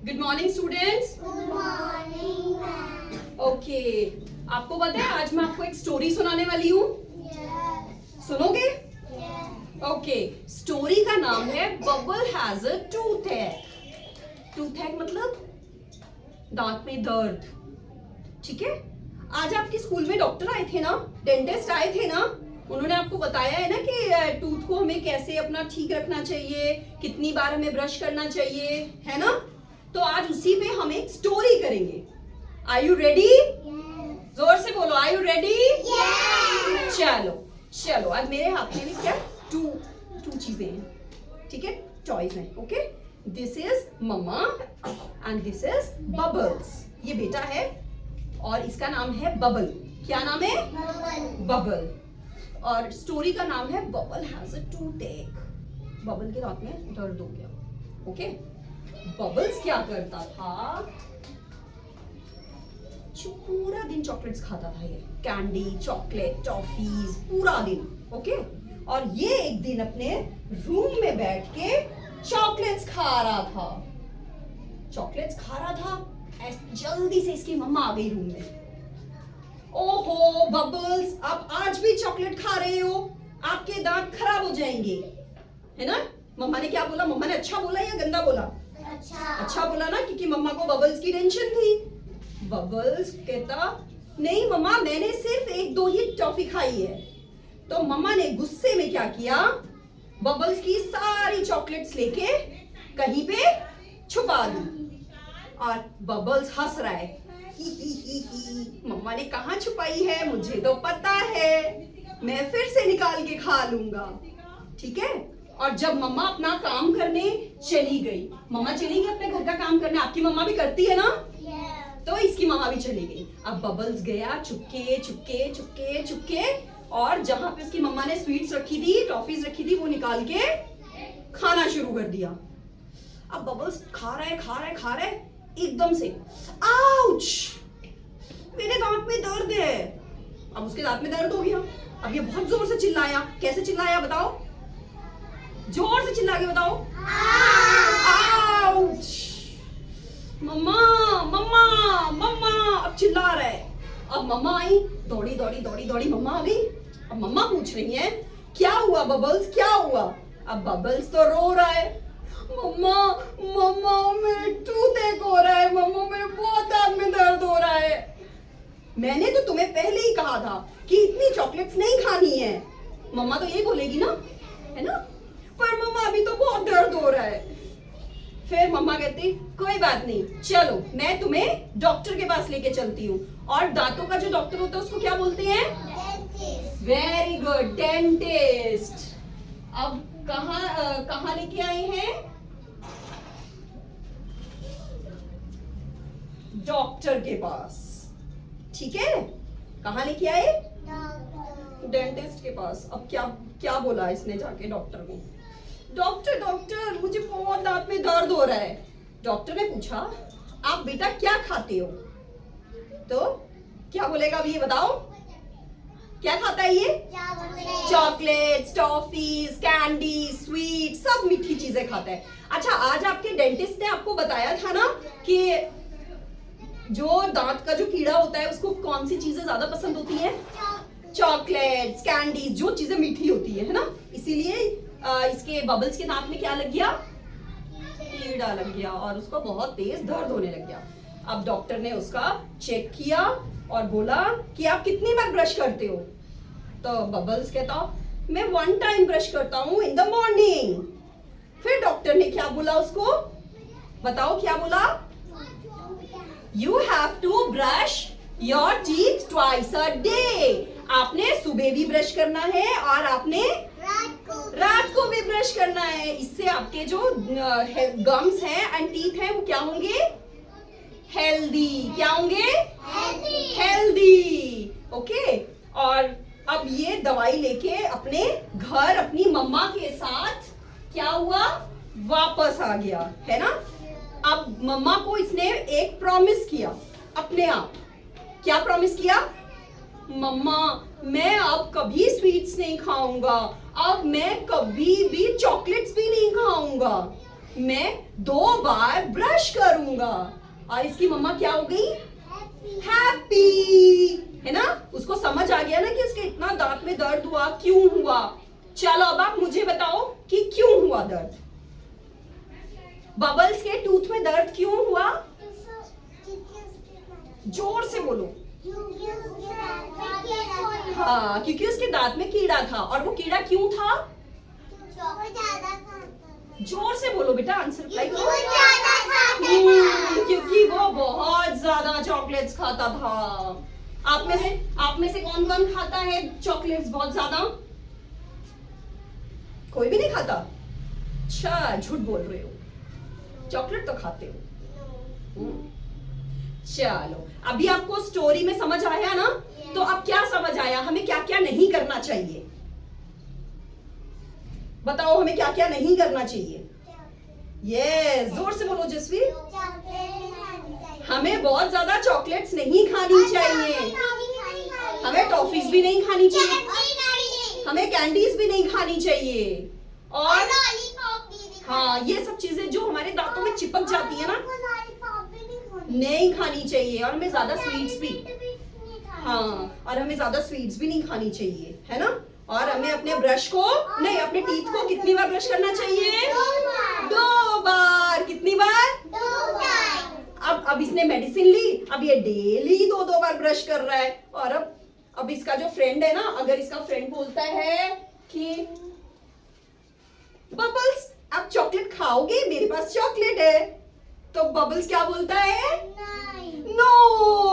Good morning students. Good morning ma'am. Okay, आपको पता है आज मैं आपको एक स्टोरी सुनाने वाली हूँ। सुनोगे? ओके, स्टोरी का नाम है बबल हैज अ टूथएक। टूथएक मतलब दांत में दर्द। ठीक है, आज आपके स्कूल में डॉक्टर आए थे ना, डेंटिस्ट आए थे ना, उन्होंने आपको बताया है ना कि टूथ को हमें कैसे अपना ठीक रखना चाहिए, कितनी बार हमें ब्रश करना चाहिए, है ना। तो आज उसी पे हम एक स्टोरी करेंगे। Are you ready? जोर से बोलो, आर यू रेडी? चलो चलो, आज मेरे हाथ में भी क्या टू चीजें हैं, ठीक है, टॉयज हैं। Okay, this is mamma and this is Bubbles. ये बेटा है और इसका नाम है बबल। क्या नाम है? बबल। और स्टोरी का नाम है बबल हैज अ टूथएक। बबल के दांत में दर्द हो गया। ओके, बबल्स क्या करता था, पूरा दिन चॉकलेट्स खाता था, ये कैंडी, चॉकलेट, टॉफीज, पूरा दिन। ओके, और ये एक दिन अपने रूम में बैठ के चॉकलेट्स खा रहा था। चॉकलेट्स खा रहा था, जल्दी से इसकी मम्मा आ गई रूम में। ओहो बबल्स, आप आज भी चॉकलेट खा रहे हो, आपके दांत खराब हो जाएंगे, है ना। मम्मा ने क्या बोला? मम्मा ने अच्छा बोला या गंदा बोला? अच्छा बोला ना, क्योंकि मम्मा को बबल्स की टेंशन थी। बबल्स कहता नहीं मम्मा, मैंने सिर्फ एक दो ही टॉफी खाई है। तो मम्मा ने गुस्से में क्या किया, बबल्स की सारी चॉकलेट्स लेके कहीं पे छुपा दी। और बबल्स हंस रहा है, ही ही ही, मम्मा ने कहाँ छुपाई है, मुझे तो पता है, मैं फिर से निकाल के खा लूंगा। ठीक है, और जब मम्मा अपना काम करने चली गई, मम्मा चली गई अपने घर का काम करने, आपकी मम्मा भी करती है ना, तो इसकी मम्मा भी चली गई। अब बबल्स गया चुपके चुपके चुपके चुपके, और जहां पे उसकी मम्मा ने स्वीट्स रखी थी, टॉफीज रखी थी, वो निकाल के खाना शुरू कर दिया। अब बबल्स खा रहे एकदम से, आउच, मेरे दांत में दर्द है। अब उसके दांत में दर्द हो गया। अब ये बहुत जोर से चिल्लाया। कैसे चिल्लाया बताओ? जोर से चिल्ला के बताओ। आउच, मम्मा मम्मा मम्मा, अब चिल्ला रहा है। अब मम्मा आई, दौड़ी मम्मा आ गई। अब मम्मा पूछ रही है क्या हुआ बबल्स, क्या हुआ? अब बबल्स तो रो रहा है, मम्मा मम्मा मेरे टूथएक हो रहा है, मम्मा मेरे बहुत दांत में दर्द हो रहा है। मैंने तो तुम्हें पहले ही कहा था कि इतनी चॉकलेट्स नहीं खानी है। मम्मा तो यही बोलेगी ना, है ना, पर मम्मा अभी तो बहुत दर्द हो रहा है। फिर मम्मा कहती कोई बात नहीं, चलो मैं तुम्हें डॉक्टर के पास लेके चलती हूँ। और दांतों का जो डॉक्टर होता है उसको क्या बोलते हैं? Very good, dentist. अब कहाँ लेके आए हैं? डॉक्टर के पास। ठीक है, कहाँ लेके आए? डेंटिस्ट के पास। अब क्या बोला इसने जाके डॉक्टर को? डॉक्टर मुझे बहुत दांत में दर्द हो रहा है। डॉक्टर ने पूछा आप बेटा क्या खाते हो? तो क्या बोलेगा अब ये बताओ, क्या खाता है ये? चॉकलेट्स, टॉफीज, कैंडी, स्वीट, सब मीठी चीजें खाता है। अच्छा, आज आपके डेंटिस्ट ने आपको बताया था ना कि जो दांत का जो कीड़ा होता है उसको कौन सी चीजें ज्यादा पसंद होती है? चॉकलेट्स, कैंडी, जो चीजें मीठी होती है ना। इसीलिए इसके बबल्स के दांत में क्या लग गया? कीड़ा लग गया और उसको बहुत तेज दर्द होने लग गया। अब डॉक्टर ने उसका चेक किया और बोला कि आप कितनी बार ब्रश करते हो? तो बबल्स कहता मैं 1 टाइम ब्रश करता हूँ इन द मॉर्निंग। फिर डॉक्टर ने क्या बोला उसको, बताओ क्या बोला? You have to brush your teeth twice a day. आपने सुबह भी ब्रश करना है और आपने रात को भी ब्रश करना है। इससे आपके जो गम्स हैं एंड टीथ हैं वो क्या होंगे? हेल्दी। क्या होंगे? हेल्दी। ओके, और अब ये दवाई लेके अपने घर अपनी मम्मा के साथ क्या हुआ? वापस आ गया, है ना। अब मम्मा को इसने एक प्रॉमिस किया अपने आप। क्या प्रॉमिस किया? मम्मा मैं अब कभी स्वीट्स नहीं खाऊंगा, अब मैं कभी भी चॉकलेट्स भी नहीं खाऊंगा। मैं 2 बार ब्रश करूंगा। और इसकी मम्मा क्या हो गई? हैप्पी, है ना? उसको समझ आ गया ना कि उसके इतना दांत में दर्द हुआ, क्यों हुआ। चलो अब आप मुझे बताओ कि क्यों हुआ दर्द। बबल्स के टूथ में दर्द क्यों हुआ? जोर से बोलो। हाँ, क्योंकि उसके दांत में कीड़ा था। और वो कीड़ा क्यों था? जोर से बोलो बेटा, आंसर लाइक क्योंकि वो बहुत ज्यादा चॉकलेट्स खाता था। आप में से कौन कौन खाता है चॉकलेट्स बहुत ज्यादा? कोई भी नहीं खाता? अच्छा, झूठ बोल रहे हो, चॉकलेट तो खाते हो। चलो, अभी आपको स्टोरी में समझ आया ना? तो अब क्या समझ आया, हमें क्या क्या नहीं करना चाहिए? बताओ, हमें क्या क्या नहीं करना चाहिए? यस, जोर से बोलो जसवी। हमें बहुत ज्यादा चॉकलेट्स नहीं खानी चाहिए, हमें टॉफीज भी नहीं खानी चाहिए, हमें कैंडीज भी नहीं खानी चाहिए, और हाँ, ये सब चीजें जो हमारे दांतों में चिपक जाती है ना, नहीं खानी चाहिए। और हमें ज्यादा स्वीट्स भी, हाँ, और हमें ज्यादा स्वीट्स भी नहीं खानी चाहिए, है ना? और हमें अपने ब्रश को नहीं, अपने टीथ को कितनी बार ब्रश करना चाहिए? 2 बार। कितनी बार? 2 बार। अब इसने मेडिसिन ली, अब ये डेली 2 बार ब्रश कर रहा है। और अब इसका जो फ्रेंड है ना, अगर इसका फ्रेंड बोलता है कि बबल्स आप चॉकलेट खाओगे, मेरे पास चॉकलेट है, तो बबल्स क्या बोलता है? नहीं। नो।